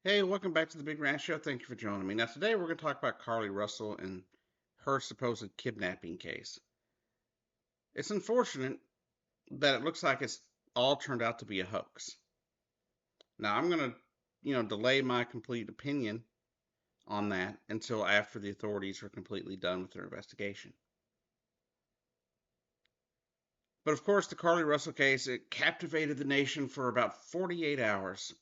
Hey, welcome back to the Big Ranch Show. Thank you for joining me. Now, today we're going to talk about Carlee Russell and her supposed kidnapping case. It's unfortunate that it looks like it's all turned out to be a hoax. Now, I'm going to, delay my complete opinion on that until after the authorities are completely done with their investigation. But of course, the Carlee Russell case, it captivated the nation for about 48 hours.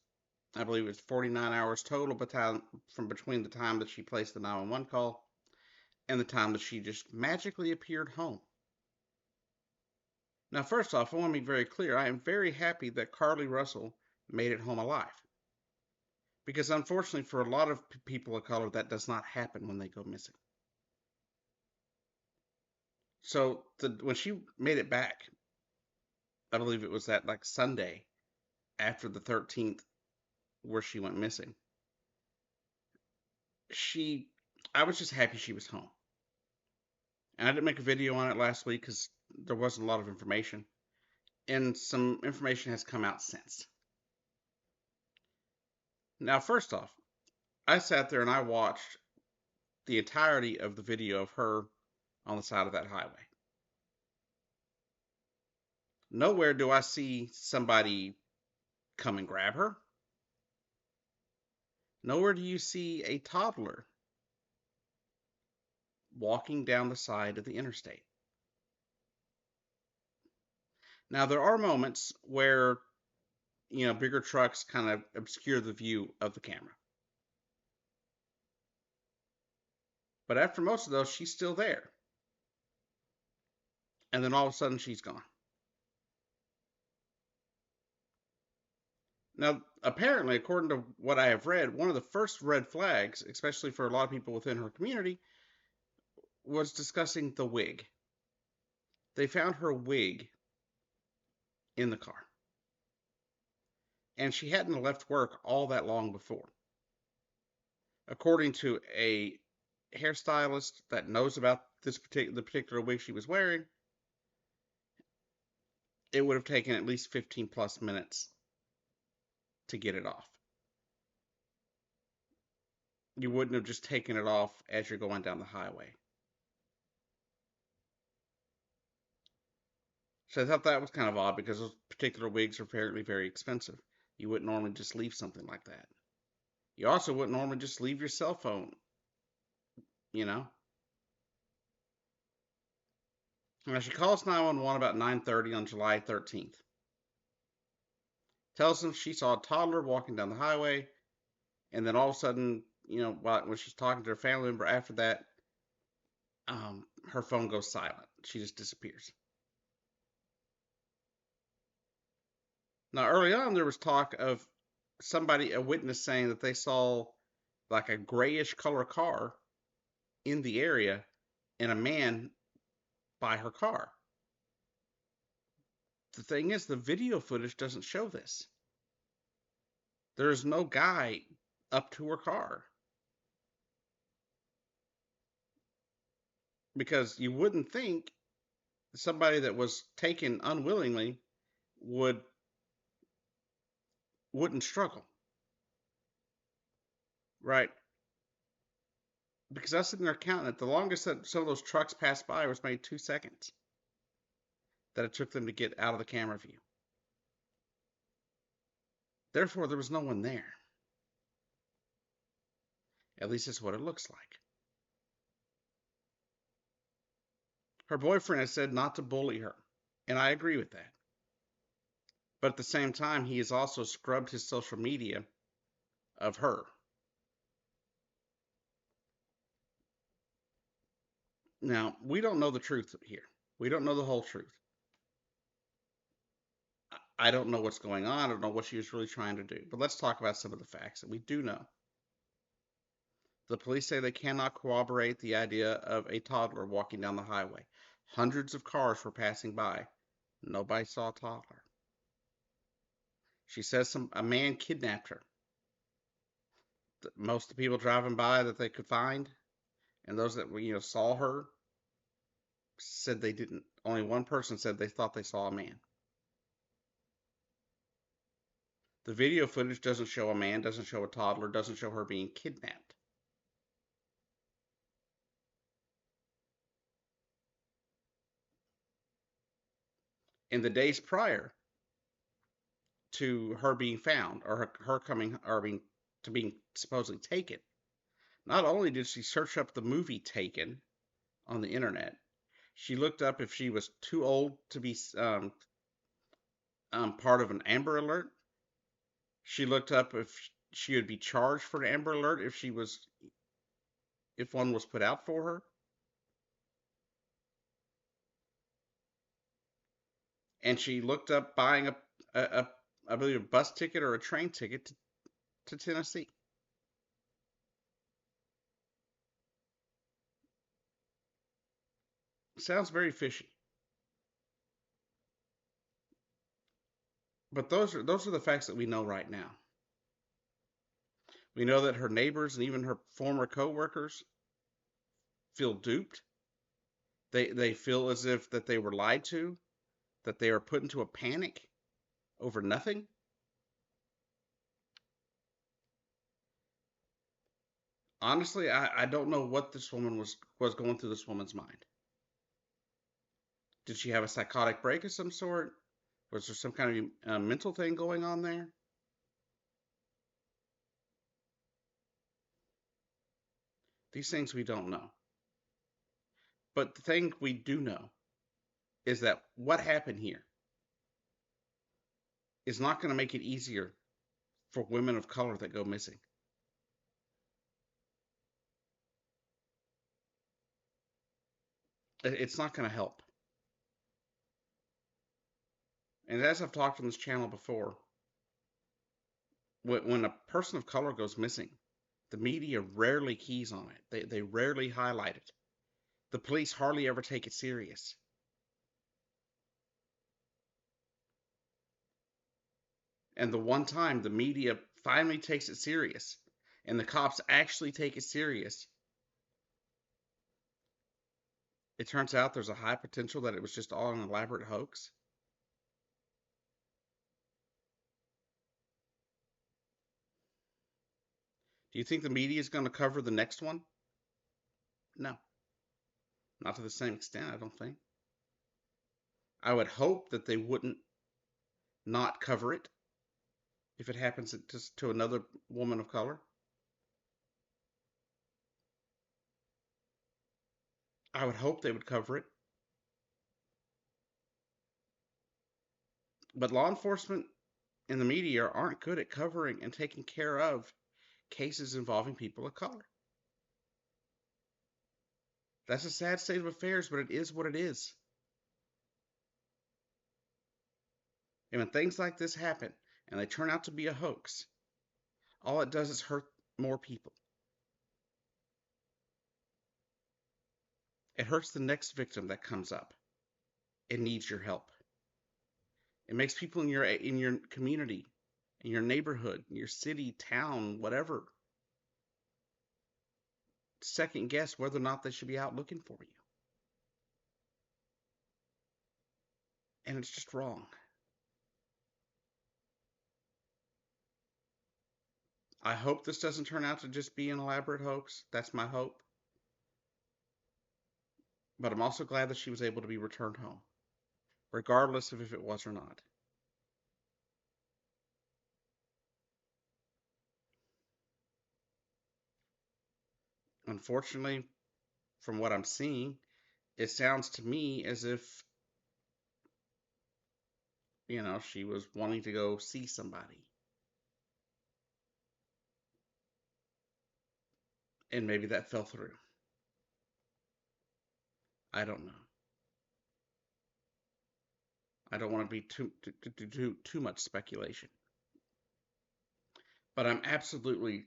I believe it's 49 hours total from between the time that she placed the 911 call and the time that she just magically appeared home. Now, first off, I want to be very clear. I am very happy that Carlee Russell made it home alive. Because unfortunately, for a lot of people of color, that does not happen when they go missing. So when she made it back, I believe it was that like Sunday after the 13th where she went missing. I was just happy she was home. And I didn't make a video on it last week because there wasn't a lot of information. And some information has come out since. Now, first off, I sat there and I watched the entirety of the video of her on the side of that highway. Nowhere do I see somebody come and grab her. Nowhere do you see a toddler walking down the side of the interstate. Now, there are moments where, bigger trucks kind of obscure the view of the camera. But after most of those, she's still there. And then all of a sudden, she's gone. Now, apparently, according to what I have read, one of the first red flags, especially for a lot of people within her community, was discussing the wig. They found her wig in the car. And she hadn't left work all that long before. According to a hairstylist that knows about the particular wig she was wearing, it would have taken at least 15 plus minutes to get it off. You wouldn't have just taken it off as you're going down the highway. So I thought that was kind of odd because those particular wigs are apparently very expensive. You wouldn't normally just leave something like that. You also wouldn't normally just leave your cell phone, you know? Now, she calls 911 about 9:30 on July 13th. Tells them she saw a toddler walking down the highway, and then all of a sudden, when she's talking to her family member after that, her phone goes silent. She just disappears. Now, early on, there was talk of a witness saying that they saw like a grayish color car in the area and a man by her car. The thing is, the video footage doesn't show this. There's no guy up to her car. Because you wouldn't think somebody that was taken unwillingly wouldn't struggle. Right? Because I was sitting there counting it. The longest that some of those trucks passed by was maybe 2 seconds that it took them to get out of the camera view. Therefore, there was no one there. At least it's what it looks like. Her boyfriend has said not to bully her, and I agree with that. But at the same time, he has also scrubbed his social media of her. Now, we don't know the truth here. We don't know the whole truth. I don't know what's going on. I don't know what she was really trying to do. But let's talk about some of the facts that we do know. The police say they cannot corroborate the idea of a toddler walking down the highway. Hundreds of cars were passing by. Nobody saw a toddler. She says a man kidnapped her. Most of the people driving by that they could find, and those that saw her, said they didn't. Only one person said they thought they saw a man. The video footage doesn't show a man, doesn't show a toddler, doesn't show her being kidnapped. In the days prior to her being found, or her coming, or being supposedly taken, not only did she search up the movie Taken on the internet, she looked up if she was too old to be part of an Amber Alert. She looked up if she would be charged for an Amber Alert if one was put out for her. And she looked up buying a I believe a bus ticket or a train ticket to Tennessee. Sounds very fishy. But those are the facts that we know right now. We know that her neighbors and even her former coworkers feel duped. They feel as if that they were lied to, that they are put into a panic over nothing. Honestly, I don't know what this woman was going through this woman's mind. Did she have a psychotic break of some sort? Was there some kind of mental thing going on there? These things we don't know. But the thing we do know is that what happened here is not going to make it easier for women of color that go missing. It's not going to help. And as I've talked on this channel before, when a person of color goes missing, the media rarely keys on it. They rarely highlight it. The police hardly ever take it serious. And the one time the media finally takes it serious, and the cops actually take it serious, it turns out there's a high potential that it was just all an elaborate hoax. Do you think the media is going to cover the next one? No, not to the same extent, I don't think. I would hope that they wouldn't not cover it if it happens to another woman of color. I would hope they would cover it. But law enforcement and the media aren't good at covering and taking care of cases involving people of color. That's a sad state of affairs, but it is what it is. And when things like this happen and they turn out to be a hoax, all it does is hurt more people. It hurts the next victim that comes up and needs your help. It makes people in your community, in your neighborhood, in your city, town, whatever, second guess whether or not they should be out looking for you. And it's just wrong. I hope this doesn't turn out to just be an elaborate hoax. That's my hope. But I'm also glad that she was able to be returned home, regardless of if it was or not. Unfortunately, from what I'm seeing, it sounds to me as if, she was wanting to go see somebody. And maybe that fell through. I don't know. I don't want to be too much speculation. But I'm absolutely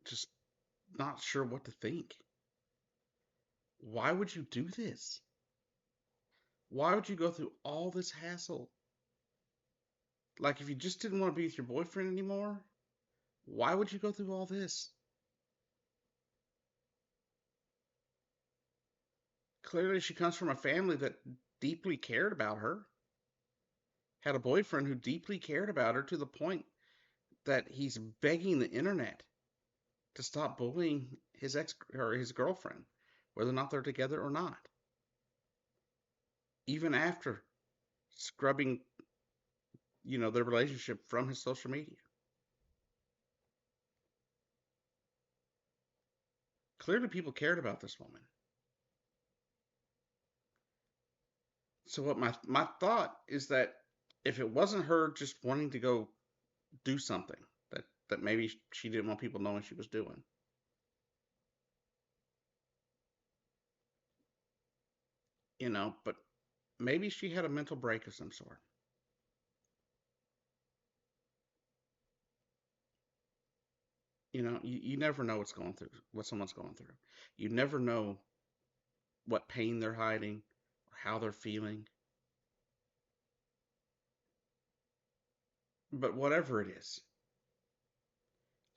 just not sure what to think. Why would you do this? Why would you go through all this hassle? Like, if you just didn't want to be with your boyfriend anymore, why would you go through all this? Clearly, she comes from a family that deeply cared about her. had a boyfriend who deeply cared about her to the point that he's begging the internet to stop bullying his ex or his girlfriend, whether or not they're together or not. Even after scrubbing, their relationship from his social media. Clearly, people cared about this woman. So what my thought is that if it wasn't her just wanting to go do something that maybe she didn't want people knowing she was doing, but maybe she had a mental break of some sort. You never know what someone's going through. You never know what pain they're hiding or how they're feeling. But whatever it is,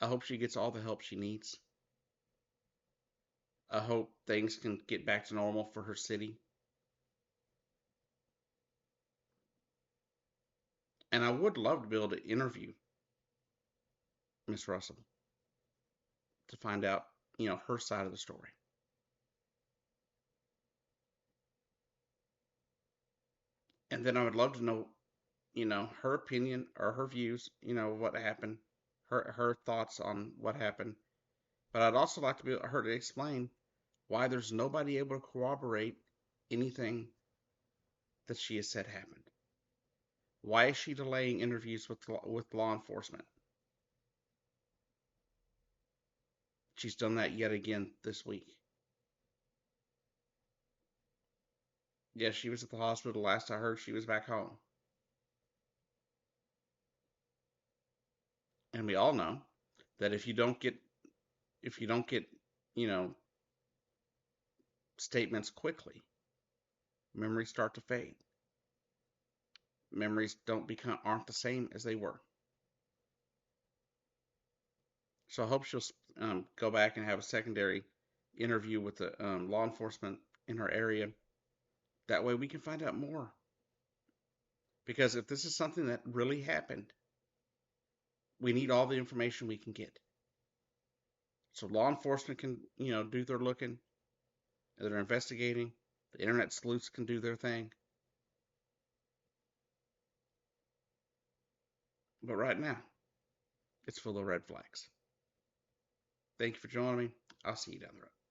I hope she gets all the help she needs. I hope things can get back to normal for her city. And I would love to be able to interview Miss Russell to find out, her side of the story. And then I would love to know, her opinion or her views, what happened, her thoughts on what happened. But I'd also like to be her to explain why there's nobody able to corroborate anything that she has said happened. Why is she delaying interviews with law enforcement? She's done that yet again this week. Yes, she was at the hospital. Last I heard, she was back home. And we all know that if you don't get, you know, statements quickly, memories start to fade. Memories aren't the same as they were. So I hope she'll go back and have a secondary interview with the law enforcement in her area. That way we can find out more. Because if this is something that really happened, we need all the information we can get. So law enforcement can, do their looking, their investigating. The internet sleuths can do their thing. But right now, it's full of red flags. Thank you for joining me. I'll see you down the road.